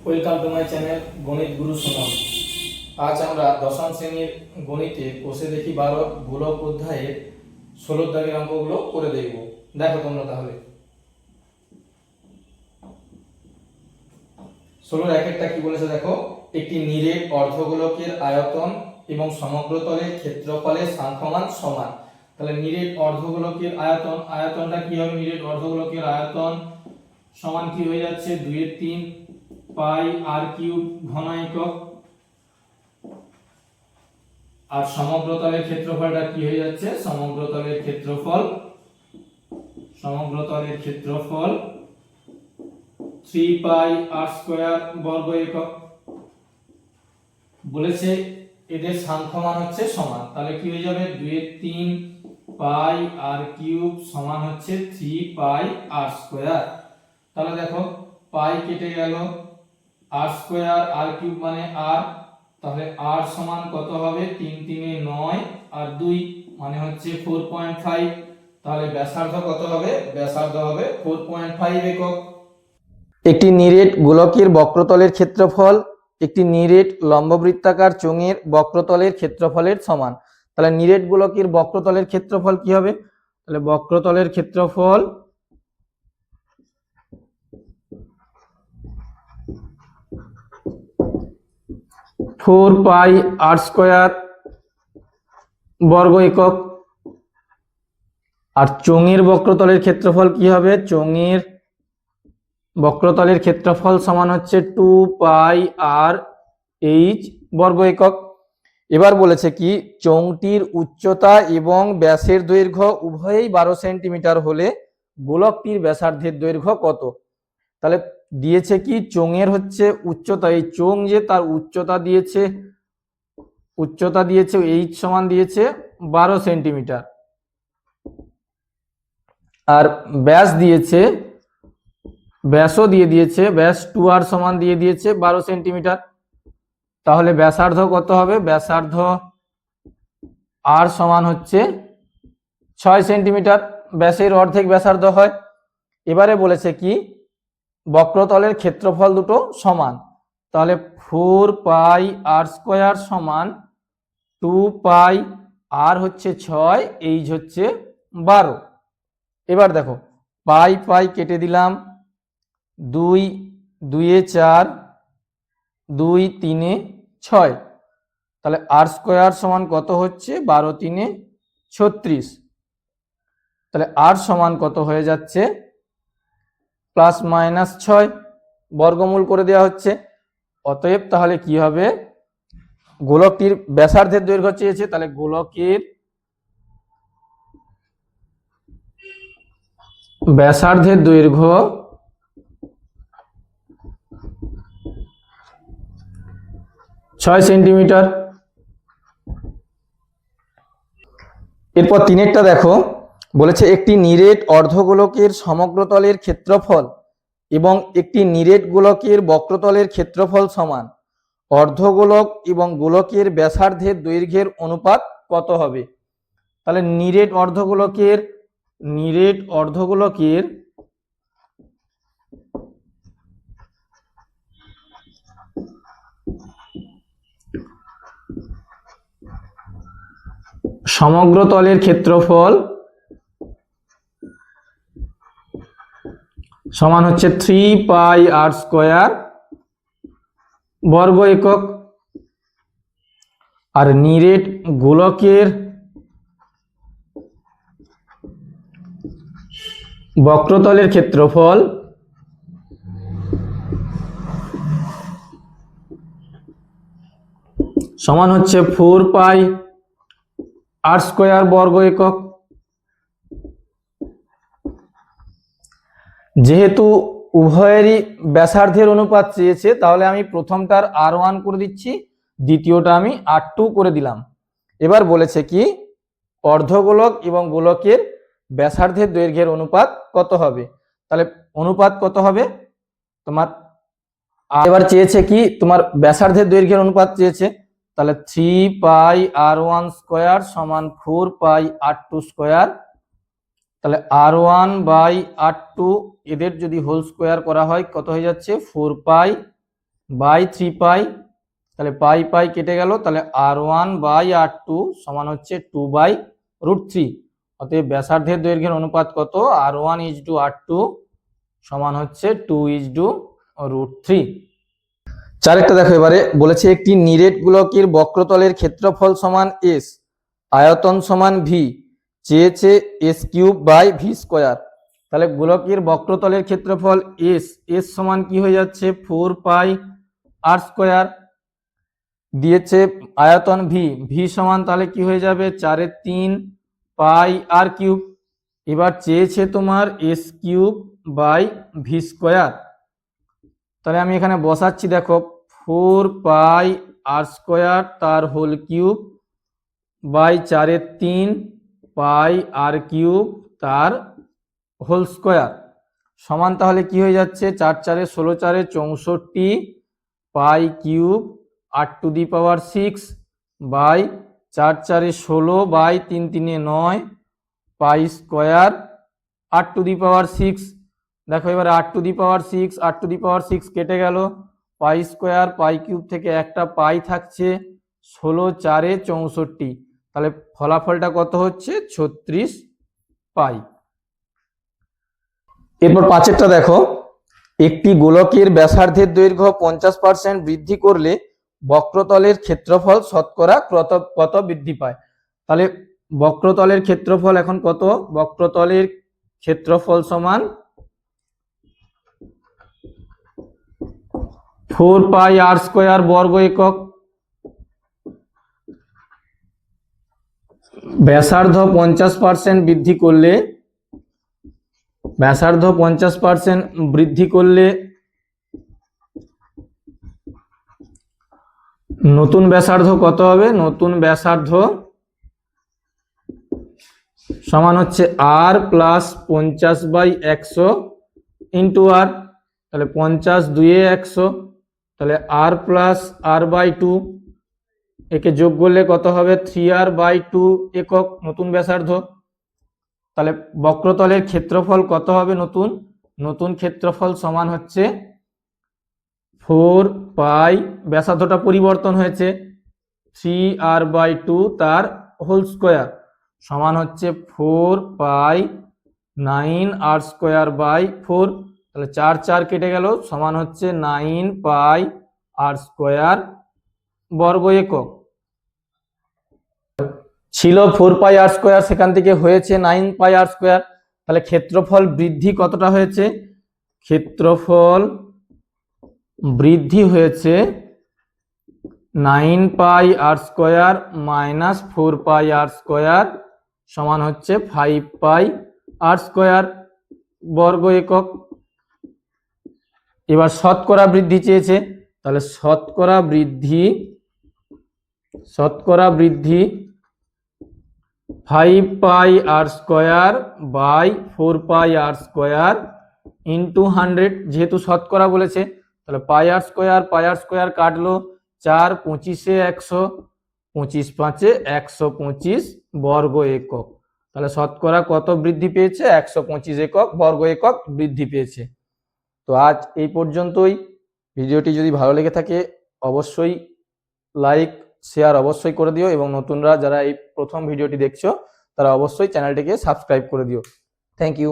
Welcome to my channel গণিত গুরু সুমন। আজ আমরা দশম শ্রেণীর গণিতে কোষে দেখি 12 গোলক অধ্যায়ের 16 দাগের অঙ্কগুলো করে দেখব। দেখো তোমরা তাহলে 16 এক একটা কি বলেছে দেখো। একটি নিরেট অর্ধগোলকের আয়তন এবং সমগ্র তলের ক্ষেত্রফলের সাংখ্যমান সমান। তাহলে নিরেট অর্ধগোলকের আয়তনটা কি হবে? নিরেট অর্ধগোলকের আয়তন সমান কি হয়ে যাচ্ছে? 2/3 পাই আর কিউব ঘন একক। আর সমগ্র তলের ক্ষেত্রফলটা কি হয়ে যাচ্ছে? সমগ্র তলের ক্ষেত্রফল 3 পাই আর স্কয়ার বর্গ একক। বলেছে এদের সাংখ্যমান হচ্ছে সমান, তাহলে কি হয়ে যাবে? 2/3 পাই আর কিউব সমান হচ্ছে 3 পাই আর স্কয়ার। তাহলে দেখো পাই কেটে গেল, আর স্কয়ার আর কিউব মানে আর, তাহলে আর সমান কত হবে? 3 3 এ 9 আর 2 মানে হচ্ছে 4.5। তাহলে ব্যাসার্ধ কত হবে? ব্যাসার্ধ হবে 4.5 একক। একটি নিরেট গোলকের বক্রতলের ক্ষেত্রফল একটি নিরেট লম্ববৃত্তাকার চোঙের বক্রতলের ক্ষেত্রফলের সমান। তাহলে নিরেট গোলকের বক্রতলের ক্ষেত্রফল কি হবে? তাহলে বক্রতলের ক্ষেত্রফল 4 পাই আর স্কয়ার বর্গ একক। আর চোঙের বক্রতলের ক্ষেত্রফল কি হবে? চোঙের বক্রতলের ক্ষেত্রফল সমান হচ্ছে 2 পাই আর এইচ বর্গ একক। এবার বলেছে কি চোঙটির উচ্চতা এবং ব্যাসের দৈর্ঘ্য উভয়ই 12 সেন্টিমিটার হলে গোলকটির ব্যাসার্ধের দৈর্ঘ্য কত? তাহলে দিয়েছে কি চোঙের হচ্ছে উচ্চতা, এই চোঙ যে তার উচ্চতা দিয়েছে এইচ সমান দিয়েছে 12 সেন্টিমিটার, আর ব্যাসও দিয়ে দিয়েছে, ব্যাস 2r সমান দিয়ে দিয়েছে 12 সেন্টিমিটার। তাহলে ব্যাসার্ধ কত হবে? ব্যাসার্ধ আর সমান হচ্ছে 6 সেন্টিমিটার, ব্যাসের অর্ধেক ব্যাসার্ধ হয়। এবারে বলেছে কি বক্রতলের ক্ষেত্রফল দুটো সমান, তাহলে 4 পাই আর স্কয়ার সমান 2 পাই আর হচ্ছে 6, এইচ হচ্ছে 12। এবার দেখো পাই পাই কেটে দিলাম, 2 2 এ 4, 2 3 এ 6, তাহলে আর স্কয়ার সমান কত হচ্ছে? 12 3 এ 36। তাহলে আর সমান কত হয়ে যাচ্ছে? প্লাস মাইনাস 6, বর্গমূল করে দেওয়া হচ্ছে। অতএব তাহলে কি হবে? গোলকটির ব্যাসার্ধের দৈর্ঘ্য চেয়েছে, তাহলে গোলকের ব্যাসার্ধের দৈর্ঘ্য 6 সেন্টিমিটার। এরপর 3 দেখো, বলেছে একটি নিরেট অর্ধগোলকের সমগ্রতলের ক্ষেত্রফল এবং একটি নিরেট গোলকের বক্রতলের ক্ষেত্রফল সমান। অর্ধগোলক এবং গোলকের ব্যাসার্ধের দৈর্ঘ্যের অনুপাত কত হবে? তাহলে নিরেট অর্ধগোলকের সমগ্র তলের ক্ষেত্রফল সমান হচ্ছে 3 পাই আর স্কয়ার বর্গ একক। আর নিরেট গোলকের বক্রতলের ক্ষেত্রফল সমান হচ্ছে 4 পাই আর স্কয়ার বর্গ একক। যেহেতু উভয়েরই ব্যাসার্ধের অনুপাত চেয়েছে, তাহলে আমি প্রথমটার r1 করে দিচ্ছি, দ্বিতীয়টা আমি r2 করে দিলাম। এবার বলেছে কি অর্ধগোলক এবং গোলকের ব্যাসার্ধের দৈর্ঘ্যের অনুপাত কত হবে? তাহলে অনুপাত কত হবে তোমার? এবার চেয়েছে কি তোমার ব্যাসার্ধের দৈর্ঘ্যের অনুপাত চেয়েছে, তাহলে 3 পাই r1 স্কয়ার সমান 4 পাই r2 স্কয়ার। তাহলে r1 বাই r2 এদের যদি হোল স্কয়ার করা হয় কত হয়ে যাচ্ছে? 4 পাই বাই 3 পাই, তাহলে পাই পাই কেটে গেল, তাহলে R1/R2 সমান হচ্ছে 2/√3। অতএব ব্যাসার্ধের দৈর্ঘ্যের অনুপাত কত? R1:R2 সমান হচ্ছে 2:√3। চারেরটা দেখো, এবারে বলেছে একটি নিরেট গোলকের বক্রতলের ক্ষেত্রফল সমান S, আয়তন সমান V, চেয়েছে S³/V²। তাহলে গোলকের বক্রতলের ক্ষেত্রফল S সমান কি হয়ে যাচ্ছে? 4πr²। দিয়েছে আয়তন V সমান তাহলে কি হয়ে যাবে? 4/3πr³। এবার চেয়েছে তোমার S³/V²। তাহলে আমি এখানে বসাচ্ছি, দেখো 4πr² তার হোল কিউব বাই 4/3πr³ তার হোল স্কোয়ার সমান তাহলে কি হয়ে যাচ্ছে? 4 4 16 4 64 π³ বাই 4 4 16 বাই 3 3 9 π²r⁶। দেখো এবারে r⁶ কেটে গেল, π² π³ থেকে একটা পাই থাকছে, 16 4 64, তাহলে ফলাফলটা কত হচ্ছে? 36 পাই। এরপর পাঁচেরটা দেখো, একটি গোলকের ব্যাসার্ধের দৈর্ঘ্য 50% বৃদ্ধি করলে বক্রতলের ক্ষেত্রফল শতকরা কত বৃদ্ধি পায়? তাহলে বক্রতলের ক্ষেত্রফল এখন কত? বক্রতলের ক্ষেত্রফল সমান 4πr² বর্গ একক। ব্যাসার্ধ 50% বৃদ্ধি করলে, ব্যাসার্ধ 50% বৃদ্ধি করলে নতুন ব্যাসার্ধ কত হবে? নতুন ব্যাসার্ধ সমান হচ্ছে r প্লাস 50/100 ইন্টু r। তাহলে 50 2 100, তাহলে r প্লাস r/2, একে যোগ করলে কত হবে? 3r/2 একক নতুন ব্যাসার্ধ। তাহলে বক্রতলের ক্ষেত্রফল কত হবে? নতুন ক্ষেত্রফল সমান হচ্ছে 4π, ব্যাসার্ধটা পরিবর্তন হয়েছে, 3r/2 তার হোল স্কোয়ার সমান হচ্ছে 4π9r²/4। তাহলে 4 4 কেটে গেল, সমান হচ্ছে 9πr² বর্গ একক। ছিল 4πr², সেখান থেকে হয়েছে 9πr²। তাহলে ক্ষেত্রফল বৃদ্ধি কতটা হয়েছে? ক্ষেত্রফল বৃদ্ধি হয়েছে 9πr² মাইনাস 4πr² সমান হচ্ছে 5πr² বর্গ একক। এবার শতকরা বৃদ্ধি চেয়েছে, তাহলে শতকরা বৃদ্ধি 5πr² ইন্টু 100, যেহেতু শতকরা বলেছে তাহলে πr² কাটলো, 4 25 100, 25 5 125 বর্গ একক। তাহলে শতকরা কত বৃদ্ধি পেয়েছে? 125 একক বর্গ একক বৃদ্ধি পেয়েছে। তো আজ এই পর্যন্তই। ভিডিওটি যদি ভালো লেগে থাকে অবশ্যই লাইক শেয়ার অবশ্যই করে দিও, এবং নতুনরা যারা এই প্রথম ভিডিওটি দেখছো তারা অবশ্যই চ্যানেলটিকে সাবস্ক্রাইব করে দিও। Thank you.